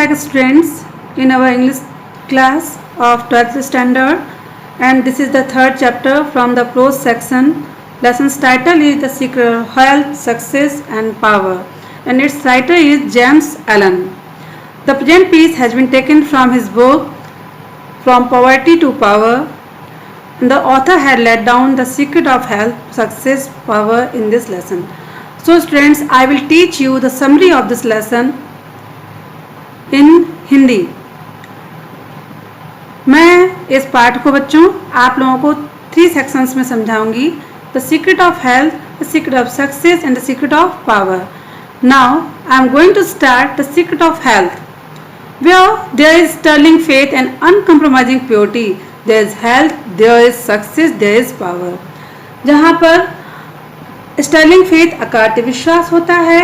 back students in our English class of 12th standard, and this is the third chapter from the prose section. Lesson's title is The Secret of Health, Success and Power, and its writer is James Allen. The present piece has been taken from his book From Poverty to Power. The author had laid down the secret of health, success, power in this lesson. So students, I will teach you the summary of this lesson in Hindi. मैं इस पाठ को बच्चों आप लोगों को 3 sections में समझाऊंगी. The secret of health, the secret of success and the secret of power. Now I am going to start the secret of health. Where there is sterling faith and uncompromising purity, there is health, there is success, there is power. जहाँ पर Stirling faith अकाट्य विश्वास होता है,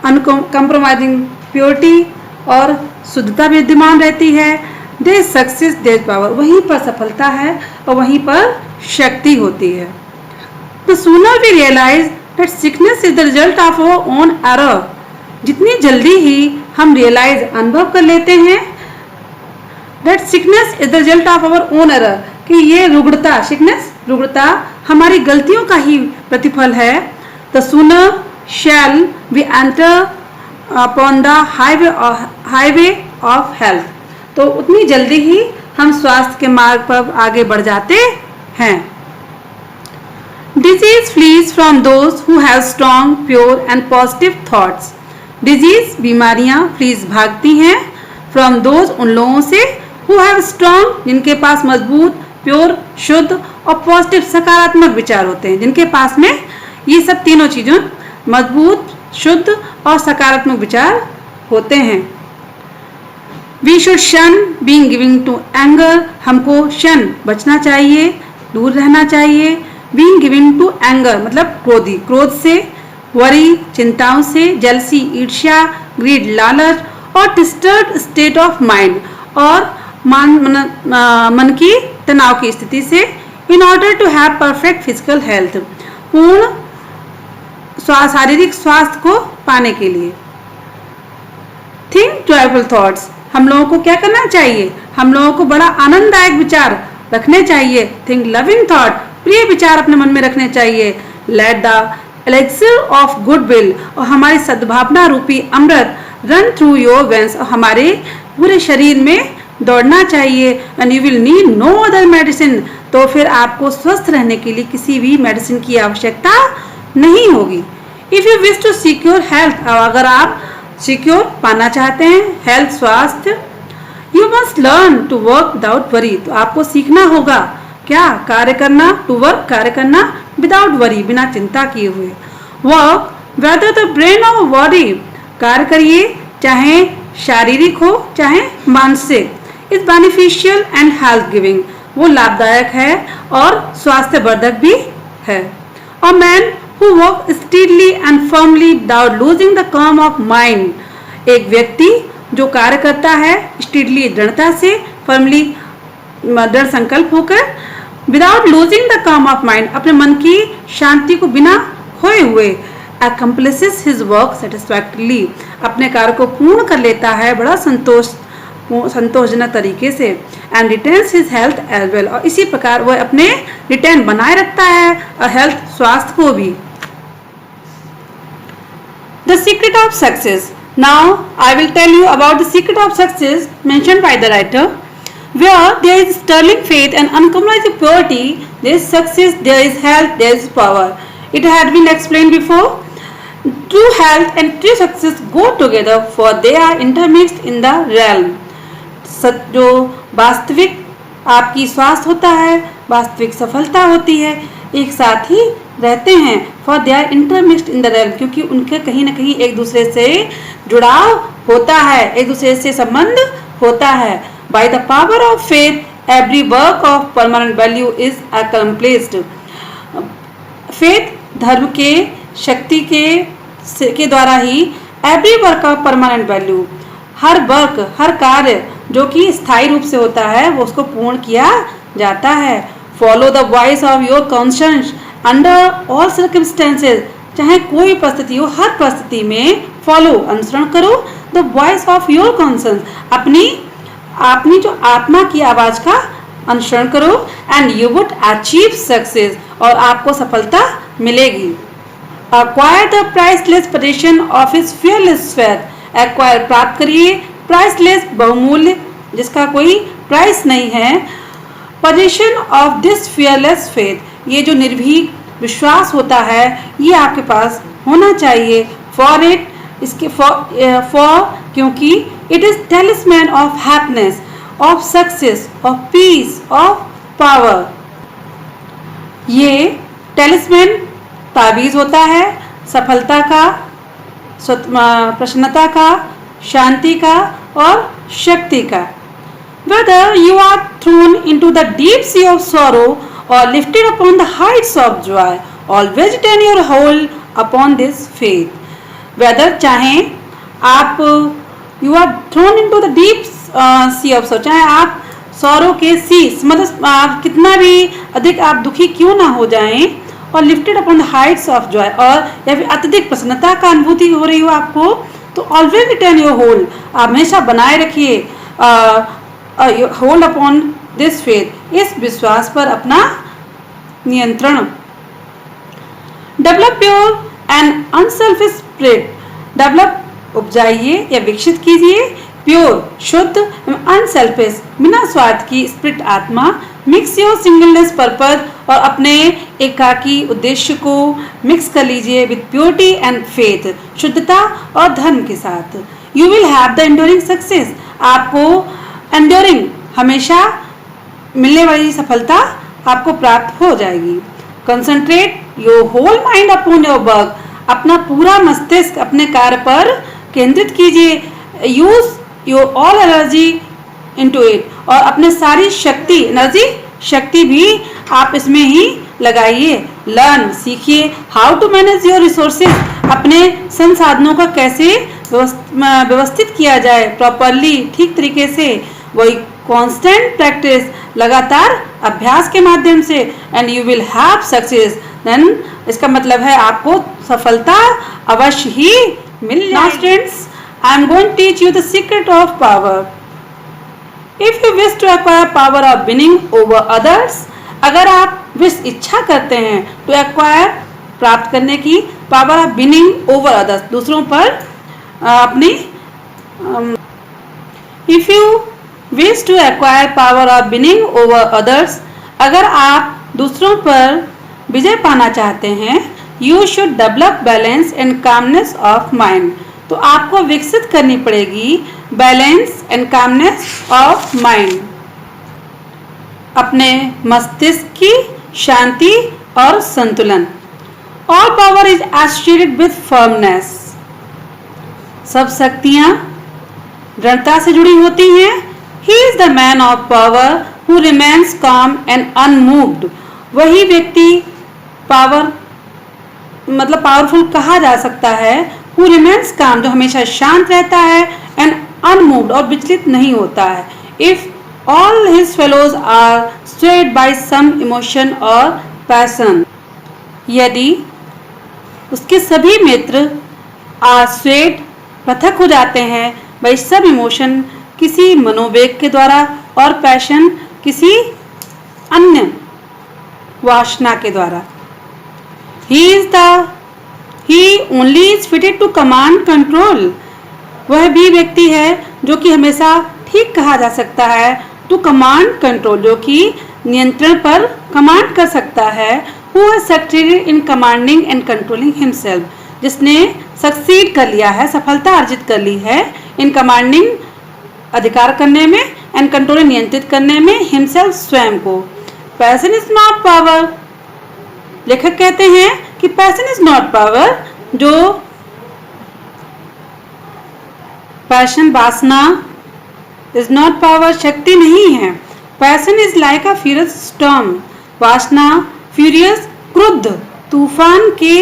uncompromising purity और शुद्धता विद्यमान रहती है, there is success, there is power. वहीं पर सफलता है और वहीं पर शक्ति होती है. The sooner we realize that sickness is the result of our own error, जितनी जल्दी ही हम रियलाइज अनुभव कर लेते हैं that sickness is the result of our own error, कि ये रुग्णता, सिकनेस रुग्णता हमारी गलतियों का ही प्रतिफल है. the sooner shall we enter upon the highway of health, तो उतनी जल्दी ही हम स्वास्थ्य के मार्ग पर आगे बढ़ जाते हैं. disease flees from those who have strong, pure and positive thoughts. Disease बीमारियां फ्लीज भागती हैं फ्रॉम दोज उन लोगों से हु हैव स्ट्रॉन्ग जिनके पास मजबूत, प्योर शुद्ध और पॉजिटिव सकारात्मक विचार होते हैं, जिनके पास में ये सब तीनों चीज़ों मजबूत, शुद्ध और सकारात्मक विचार होते हैं. वी शुड शन बीइंग गिविंग टू एंगर, हमको शन बचना चाहिए, दूर रहना चाहिए. बीइंग गिविंग टू एंगर मतलब क्रोधी, क्रोध से, वरी चिंताओं से, जलसी ईर्ष्या, ग्रीड लालच और डिस्टर्ब स्टेट ऑफ माइंड और मन की तनाव की स्थिति से. In order to have perfect physical health, पूर्ण शारीरिक स्वास्थ्य को पाने के लिए. थिंक जॉयफुल थॉट्स, हम लोगों को क्या करना चाहिए, हम लोगों को बड़ा आनंददायक विचार रखने चाहिए. थिंक लविंग थॉट, प्रिय विचार अपने मन में रखने चाहिए. Let the elixir of goodwill, और हमारी सद्भावना रूपी अमृत रन थ्रू योर वेन्स, और हमारे पूरे शरीर में दौड़ना चाहिए. And you will need no other medicine, तो फिर आपको स्वस्थ रहने के लिए किसी भी मेडिसिन की आवश्यकता नहीं होगी. If you wish to secure health, अगर आप सिक्योर पाना चाहते हैं हेल्थ, स्वास्थ्य, you must learn to work without worry, तो आपको सीखना होगा क्या, कार्य करना, टू वर्क कार्य करना, विदाउट वरी बिना चिंता किए हुए. वर्क वेदर द ब्रेन और बॉडी, कार्य करिए चाहे शारीरिक हो चाहे मानसिक. Is beneficial and health giving, वो लाभदायक है और स्वास्थ्यवर्धक भी है. A man who work steadily and firmly without losing the काम ऑफ माइंड, एक व्यक्ति जो कार्य करता है स्टीडली दृढ़ता से, फर्मली दृढ़ संकल्प होकर, विदाउट लूजिंग द काम ऑफ माइंड अपने मन की शांति को बिना खोए हुए, accomplishes his work satisfactorily, अपने कार्य को पूर्ण कर लेता है बड़ा संतोषजनक तरीके से. And retains his health as well, और इसी प्रकार वह अपने रिटेन बनाए रखता है और हेल्थ स्वास्थ्य को भी. The secret of success. Now I will tell you about the secret of success mentioned by the writer. Where there is sterling faith and uncompromising purity, there is success, there is health, there is power. It had been explained before. True health and true success go together, for they are intermixed in the realm. जो वास्तविक आपकी स्वास्थ्य होता है, वास्तविक सफलता होती है, एक साथ ही रहते हैं. For they are intermixed in the realm, क्योंकि उनके कहीं न कहीं एक दूसरे से जुड़ाव होता है, एक दूसरे से संबंध होता है. By the power of faith, every work of permanent value is accomplished. Faith धर्म के शक्ति के द्वारा ही every work of permanent value, हर वर्क, हर कार्य जो कि स्थायी रूप से होता है वो उसको पूर्ण किया जाता है. Follow the voice of your conscience under all circumstances, चाहे कोई परिस्थिति हो, हर परिस्थिति में फॉलो अनुसरण करो the voice of your conscious, अपनी जो आत्मा की आवाज का अनुसरण करो, and you would achieve success, और आपको सफलता मिलेगी। Acquire the priceless possession of his fearless faith. Acquire प्राप्त करिए priceless बहुमूल्य, जिसका कोई प्राइस नहीं है, possession of this fearless faith, ये जो निर्भीक विश्वास होता है ये आपके पास होना चाहिए। For it, इसके for क्योंकि it is talisman of happiness, of success, of peace, of power। ये talisman ताबीज होता है सफलता का, प्रसन्नता का, शांति का और शक्ति का। Whether you are thrown into the deep sea of sorrow or lifted upon the heights of joy, always retain your hold upon this faith. Whether चाहे आप you are thrown into the deep sea of sorrow, चाहे आप sorrow के sea, मतलब आप कितना भी अधिक आप दुखी क्यों ना हो जाएं, और lifted upon the Heights of Joy, और या फिर अत्यधिक प्रसन्नता का अनुभूति हो रही हो आपको, तो ऑलवेज रिटेन योर होल्ड, आप हमेशा बनाए रखिए होल्ड अपॉन दिस फेथ, इस विश्वास पर अपना नियंत्रण। Develop your and unselfish spirit, develop उपजाइए या विकसित कीजिए प्योर शुद्ध अनसेल्फिश बिना स्वार्थ की स्पिरिट आत्मा। मिक्स योर सिंगलनेस पर्पज, और अपने एकाकी उद्देश्य को मिक्स कर लीजिए विद प्योरिटी एंड फेथ, शुद्धता और धर्म के साथ। You will have the enduring success, आपको एंड्योरिंग हमेशा मिलने वाली सफलता आपको प्राप्त हो जाएगी। Concentrate your whole mind upon your work, अपना पूरा मस्तिष्क अपने कार्य पर केंद्रित कीजिए। Use your all energy into it, और अपने सारी एनर्जी शक्ति भी आप इसमें ही लगाइए। लर्न सीखिए how to manage your resources, अपने संसाधनों का कैसे व्यवस्थित किया जाए प्रॉपरली, ठीक तरीके से। वही कांस्टेंट प्रैक्टिस, लगातार अभ्यास के माध्यम से, and you will have success, then इसका मतलब है आपको सफलता अवश्य ही मिल जाएगी। Students, I am going to teach you the secret of power. If you wish to acquire power of winning over others, अगर आप इच्छा करते हैं to acquire प्राप्त करने की power of winning over others, दूसरों पर अपनी if you wish to acquire power of winning over others, अगर आप दूसरों पर विजय पाना चाहते हैं, you should develop balance and calmness of mind, तो आपको विकसित करनी पड़ेगी balance and calmness of mind, अपने मस्तिष्क की शांति और संतुलन। All power is associated with firmness, सब शक्तियां दृढ़ता से जुड़ी होती हैं। He is the man of power who remains काम एंड अनमूव्ड, वही व्यक्ति पावर मतलब पावरफुल कहा जा सकता है। हु रिमेन्स काम, जो हमेशा शांत रहता है, एंड अनमूव्ड, और विचलित नहीं होता है। If all his fellows are swayed by some emotion और पैशन, यदि उसके सभी मित्र आर स्वेड पृथक हो जाते हैं बाय सम इमोशन, किसी मनोवेग के द्वारा, और पैशन किसी अन्य वासना के द्वारा। he only is fitted to command control, वह भी व्यक्ति है जो कि हमेशा ठीक कहा जा सकता है टू कमांड कंट्रोल, जो कि नियंत्रण पर कमांड कर सकता है। Who has succeeded in commanding and controlling himself, जिसने सक्सीड कर लिया है, सफलता अर्जित कर ली है, इन कमांडिंग अधिकार करने में, एंड कंट्रोलिंग नियंत्रित करने में, हिमसेल्फ स्वयं को। पैशन इज नॉट पावर, लेखक कहते हैं कि पैशन इज नॉट पावर, जो पैशन वासना इज नॉट पावर शक्ति नहीं है। Passion is like a furious storm, वासना फ्यूरियस क्रुद्ध तूफान के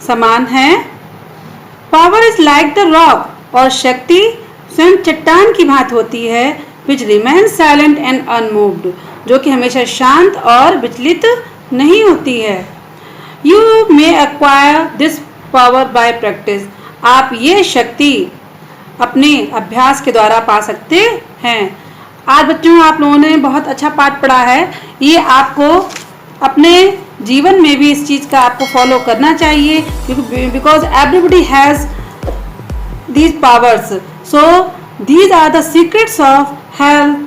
समान है। Power is like the rock, और शक्ति स्वयं चट्टान की भांति होती है, which remains silent and unmoved, जो कि हमेशा शांत और विचलित नहीं होती है। You may acquire this power bye practice, आप ये शक्ति अपने अभ्यास के द्वारा पा सकते हैं। आज बच्चों आप लोगों ने बहुत अच्छा पाठ पढ़ा है। ये आपको अपने जीवन में भी इस चीज़ का आपको फॉलो करना चाहिए, because everybody has these powers. So these are the secrets of health,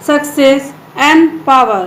success and power.